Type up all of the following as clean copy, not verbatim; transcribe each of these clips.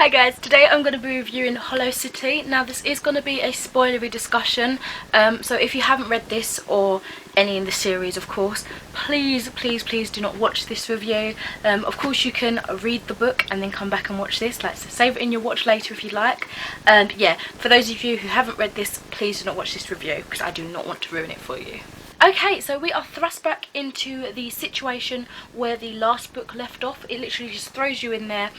Hi guys, today I'm going to be reviewing Hollow City. Now this is going to be a spoilery discussion, so if you haven't read this or any in the series, of course, please do not watch this review. Of course you can read the book and then come back and watch this, like, so save it in your watch later if you like. Yeah, for those of you who haven't read this, please do not watch this review because I do not want to ruin it for you. Okay, so we are thrust back into the situation where the last book left off. It literally just throws you in there,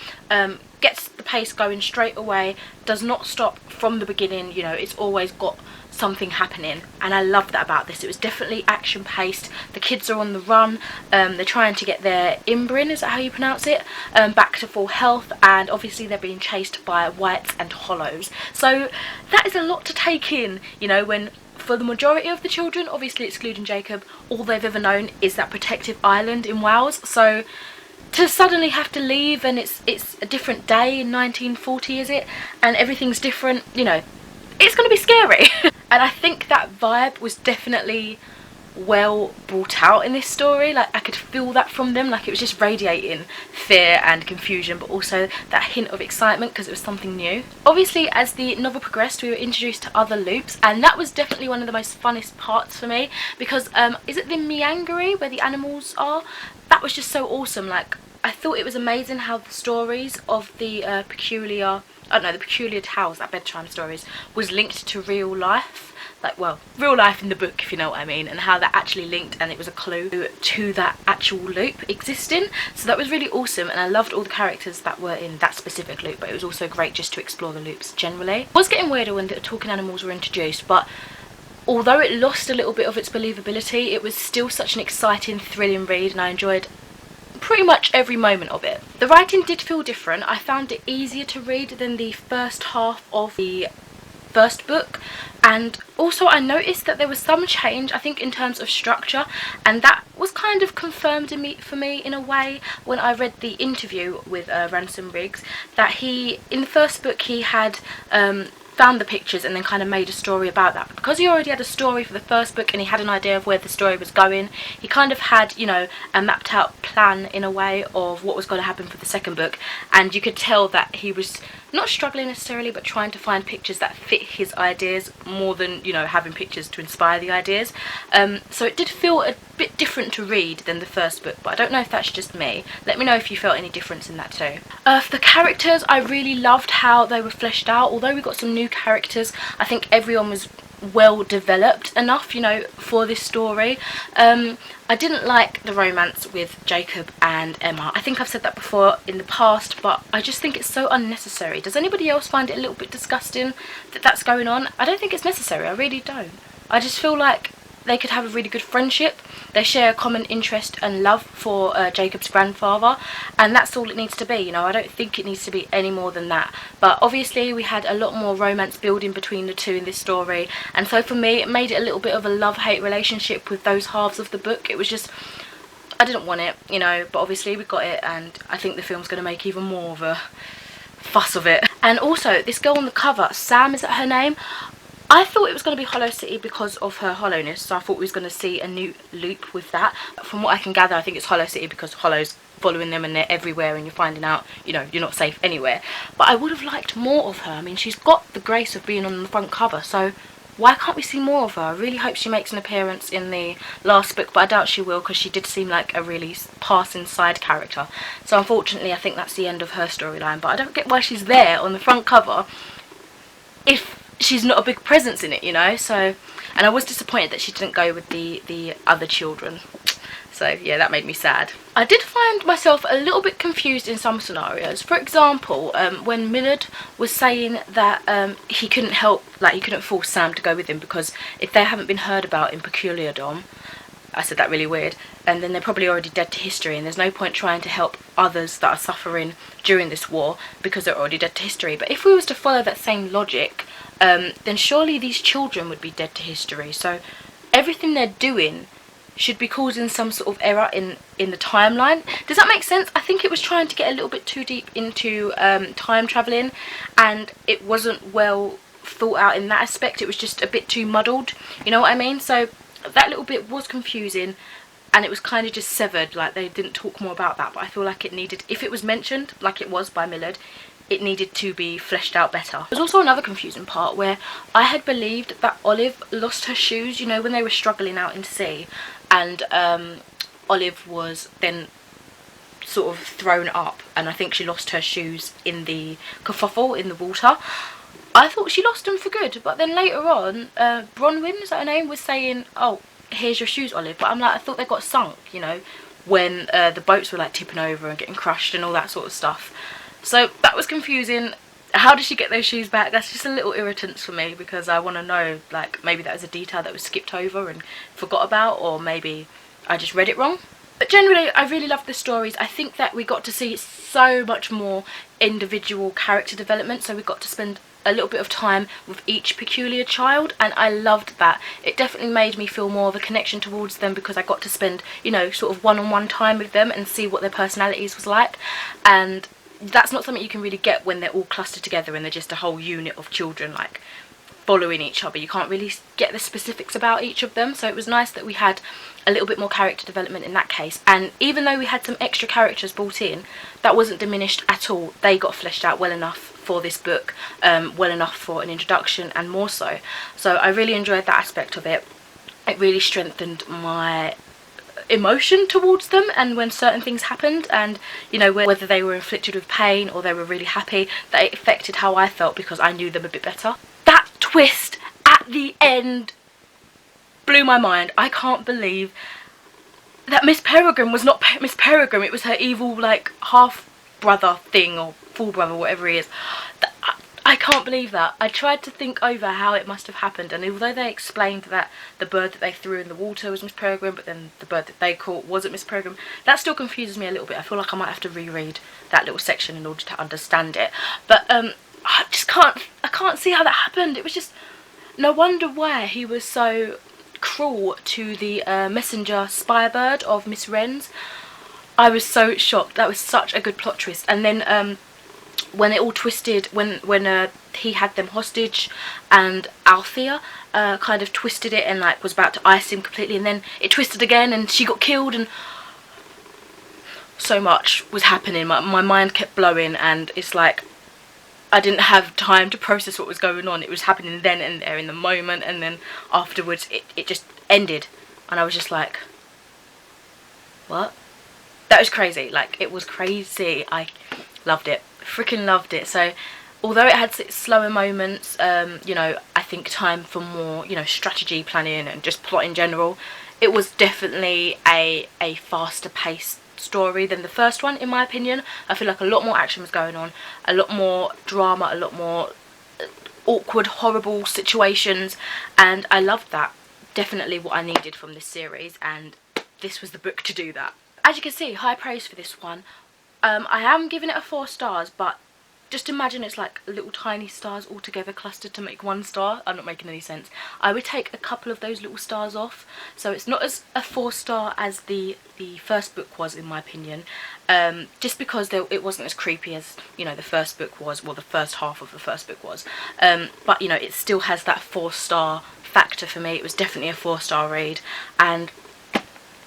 gets the pace going straight away, does not stop from the beginning. You know, it's always got something happening, and I love that about this. It was definitely action paced. The kids are on the run, they're trying to get their Imbrin, is that how you pronounce it, back to full health, and obviously they're being chased by Whites and Hollows. So that is a lot to take in, you know, when for the majority of the children, obviously excluding Jacob, all they've ever known is that protective island in Wales. So to suddenly have to leave, and it's a different day in 1940, is it, and everything's different, you know, it's going to be scary. And I think that vibe was definitely well brought out in this story. Like, I could feel that from them, like it was just radiating fear and confusion, but also that hint of excitement because it was something new. Obviously, as the novel progressed, we were introduced to other loops, and that was definitely one of the most funnest parts for me because is it the Meangery where the animals are? That was just so awesome. Like, I thought it was amazing how the stories of the peculiar tales, that bedtime stories, was linked to real life. Like, well, real life in the book, if you know what I mean, and how that actually linked, and it was a clue to that actual loop existing. So that was really awesome, and I loved all the characters that were in that specific loop, but it was also great just to explore the loops generally. It was getting weirder when the talking animals were introduced, but although it lost a little bit of its believability, it was still such an exciting, thrilling read, and I enjoyed pretty much every moment of it. The writing did feel different. I found it easier to read than the first half of the first book, and also I noticed that there was some change, I think, in terms of structure, and that was kind of confirmed for me in a way when I read the interview with Ransom, that in the first book he had found the pictures and then kind of made a story about that. But because he already had a story for the first book and he had an idea of where the story was going, he kind of had, you know, a mapped out plan in a way of what was going to happen for the second book, and you could tell that he was not struggling necessarily, but trying to find pictures that fit his ideas more than, you know, having pictures to inspire the ideas. So it did feel a bit different to read than the first book, but I don't know if that's just me. Let me know if you felt any difference in that too. For the characters, I really loved how they were fleshed out. Although we got some new characters, I think everyone was well developed enough, you know, for this story. I didn't like the romance with Jacob and Emma. I think I've said that before in the past, but I just think it's so unnecessary. Does anybody else find it a little bit disgusting that that's going on? I don't think it's necessary, I really don't. I just feel like they could have a really good friendship. They share a common interest and love for Jacob's grandfather, and that's all it needs to be, you know. I don't think it needs to be any more than that. But obviously we had a lot more romance building between the two in this story, and so for me it made it a little bit of a love-hate relationship with those halves of the book. It was just, I didn't want it, you know, but obviously we got it, and I think the film's going to make even more of a fuss of it. And also, this girl on the cover, Sam, is that her name? I thought it was going to be Hollow City because of her hollowness, so I thought we was going to see a new loop with that. From what I can gather, I think it's Hollow City because Hollow's following them and they're everywhere, and you're finding out, you know, you're not safe anywhere. But I would have liked more of her. I mean, she's got the grace of being on the front cover, so why can't we see more of her? I really hope she makes an appearance in the last book, but I doubt she will because she did seem like a really passing side character. So unfortunately, I think that's the end of her storyline, but I don't get why she's there on the front cover if she's not a big presence in it, you know. So, and I was disappointed that she didn't go with the other children. So yeah, that made me sad. I did find myself a little bit confused in some scenarios. For example, when Millard was saying that he couldn't help, like he couldn't force Sam to go with him because if they haven't been heard about in Peculiardom, I said that really weird, and then they're probably already dead to history, and there's no point trying to help others that are suffering during this war because they're already dead to history. But if we was to follow that same logic, then surely these children would be dead to history. So everything they're doing should be causing some sort of error in the timeline. Does that make sense? I think it was trying to get a little bit too deep into time travelling, and it wasn't well thought out in that aspect. It was just a bit too muddled, you know what I mean? So that little bit was confusing, and it was kind of just severed, like they didn't talk more about that. But I feel like it needed, if it was mentioned like it was by Millard, it needed to be fleshed out better. There's also another confusing part where I had believed that Olive lost her shoes, you know, when they were struggling out in sea, and Olive was then sort of thrown up, and I think she lost her shoes in the kerfuffle in the water. I thought she lost them for good, but then later on, Bronwyn, is that her name, was saying, oh, here's your shoes, Olive. But I'm like, I thought they got sunk, you know, when the boats were like tipping over and getting crushed and all that sort of stuff. So that was confusing. How did she get those shoes back? That's just a little irritant for me, because I want to know, like, maybe that was a detail that was skipped over and forgot about, or maybe I just read it wrong. But generally, I really loved the stories. I think that we got to see so much more individual character development, so we got to spend a little bit of time with each peculiar child, and I loved that. It definitely made me feel more of a connection towards them, because I got to spend, you know, sort of one-on-one time with them and see what their personalities was like. And that's not something you can really get when they're all clustered together and they're just a whole unit of children, like, following each other. You can't really get the specifics about each of them, so it was nice that we had a little bit more character development in that case. And even though we had some extra characters brought in, that wasn't diminished at all. They got fleshed out well enough for this book, well enough for an introduction, and more so. So I really enjoyed that aspect of it. It really strengthened my emotion towards them, and when certain things happened, and, you know, whether they were inflicted with pain or they were really happy, that it affected how I felt, because I knew them a bit better. That twist at the end blew my mind. I can't believe that Miss Peregrine was not Miss Peregrine. It was her evil, like, half brother thing, or full brother, whatever he is. I can't believe that. I tried to think over how it must have happened, and although they explained that the bird that they threw in the water was Miss Peregrine, but then the bird that they caught wasn't Miss Peregrine, that still confuses me a little bit. I feel like I might have to reread that little section in order to understand it. But I just can't see how that happened. It was just, no wonder why he was so cruel to the messenger spy bird of Miss Wren's. I was so shocked. That was such a good plot twist. And then when it all twisted, when he had them hostage, and Althea kind of twisted it and, like, was about to ice him completely, and then it twisted again and she got killed, and so much was happening. My mind kept blowing, and it's like I didn't have time to process what was going on. It was happening then and there in the moment, and then afterwards it just ended, and I was just like, what? That was crazy. Like, it was crazy. I loved it. Freaking loved it. So although it had its slower moments, you know, I think time for more, you know, strategy planning and just plot in general, it was definitely a faster paced story than the first one, in my opinion. I feel like a lot more action was going on, a lot more drama, a lot more awkward, horrible situations, and I loved that. Definitely what I needed from this series, and this was the book to do that. As you can see, high praise for this one. I am giving it a 4 stars, but just imagine it's like little tiny stars all together clustered to make 1 star. I'm not making any sense. I would take a couple of those little stars off, so it's not as a 4 star as the first book was, in my opinion, just because it wasn't as creepy as, you know, the first book was, well, the first half of the first book was, but, you know, it still has that 4 star factor for me. It was definitely a 4 star read, and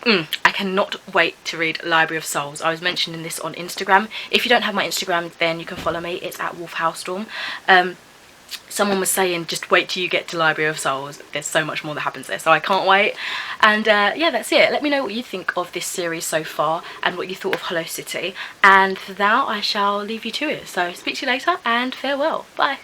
I cannot wait to read Library of Souls. I was mentioning this on Instagram. If you don't have my Instagram, then you can follow me. It's at Howdee-haie. Someone was saying, just wait till you get to Library of Souls. There's so much more that happens there, so I can't wait. And yeah, that's it. Let me know what you think of this series so far, and what you thought of Hollow City. And for now, I shall leave you to it. So speak to you later, and farewell. Bye.